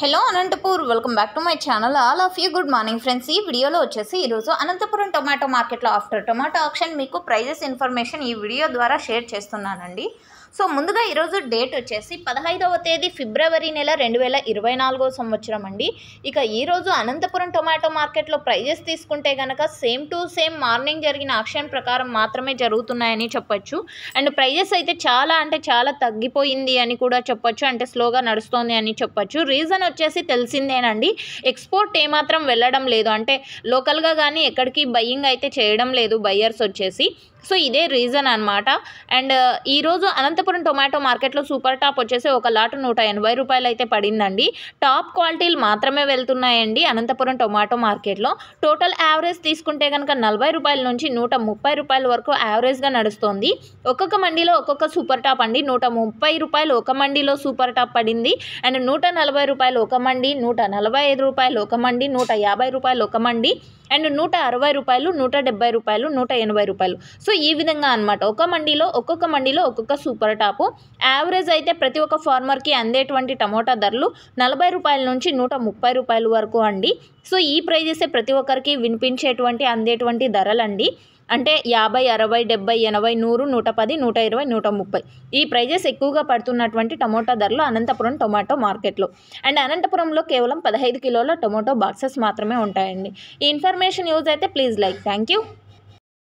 Hello Anantapur welcome back to my channel. All of you good morning friends. ఈ వీడియోలో వచ్చేసి ఈరోజు అనంతపురం టొమాటో మార్కెట్లో ఆఫ్టర్ టొమాటో ఆక్షన్ మీకు ప్రైజెస్ ఇన్ఫర్మేషన్ ఈ వీడియో ద్వారా షేర్ చేస్తున్నానండి. సో ముందుగా ఈరోజు డేట్ వచ్చేసి 15వ తేదీ ఫిబ్రవరి నెల 2024 సంవత్సరం అండి. ఇక ఈరోజు అనంతపురం టొమాటో మార్కెట్లో ప్రైజెస్ తీసుకుంటే కనుక సేమ్ టు సేమ్ మార్నింగ్ జరిగిన ఆక్షన్ ప్రకారం మాత్రమే జరుగుతున్నాయని చెప్పొచ్చు. అండ్ ప్రైజెస్ అయితే చాలా తగ్గిపోయింది అని కూడా చెప్పొచ్చు. అంటే స్లోగా నడుస్తోంది అని చెప్పొచ్చు. రీజన్ వచ్చేసి తెలిసిందేనండి, ఎక్స్పోర్ట్ ఏమాత్రం వెళ్ళడం లేదు. అంటే లోకల్గా కానీ ఎక్కడికి బయ్యింగ్ అయితే చేయడం లేదు బయ్యర్స్ వచ్చేసి. సో ఇదే రీజన్ అనమాట. అండ్ ఈరోజు అనంతపురం టొమాటో మార్కెట్లో సూపర్ టాప్ వచ్చేసి ఒక లాటు 180 రూపాయలు అయితే పడిందండి. టాప్ క్వాలిటీలు మాత్రమే వెళ్తున్నాయండి అనంతపురం టొమాటో మార్కెట్లో. టోటల్ యావరేజ్ తీసుకుంటే కనుక 40 రూపాయల నుంచి 130 రూపాయల వరకు యావరేజ్గా నడుస్తుంది. ఒక్కొక్క మండీలో ఒక్కొక్క సూపర్ టాప్ అండి. 130 రూపాయలు ఒక మండీలో సూపర్ టాప్ పడింది. అండ్ 140 రూపాయలు ఒక మండి, 145 రూపాయలు ఒక మండి, 150 రూపాయలు ఒక మండి, అండ్ 160 రూపాయలు, 170 రూపాయలు, 180 రూపాయలు. సో ఈ విధంగా అనమాట ఒక్కొక్క మండీలో ఒక్కొక్క సూపర్ టాపు. యావరేజ్ అయితే ప్రతి ఒక్క ఫార్మర్కి అందేటువంటి టమోటా ధరలు 40 రూపాయల నుంచి 130 రూపాయల వరకు అండి. సో ఈ ప్రైజెసే ప్రతి ఒక్కరికి వినిపించేటువంటి అందేటువంటి ధరలండి. అంటే 50, 60, 70, 80, 100, 110, 120, 130 ఈ ప్రైజెస్ ఎక్కువగా పడుతున్నటువంటి టమోటా ధరలు అనంతపురం టొమాటో మార్కెట్లో. అండ్ అనంతపురంలో కేవలం 15 కిలోల టొమాటో బాక్సెస్ మాత్రమే ఉంటాయండి. ఈ ఇన్ఫర్మేషన్ యూజ్ అయితే ప్లీజ్ లైక్. Thank you.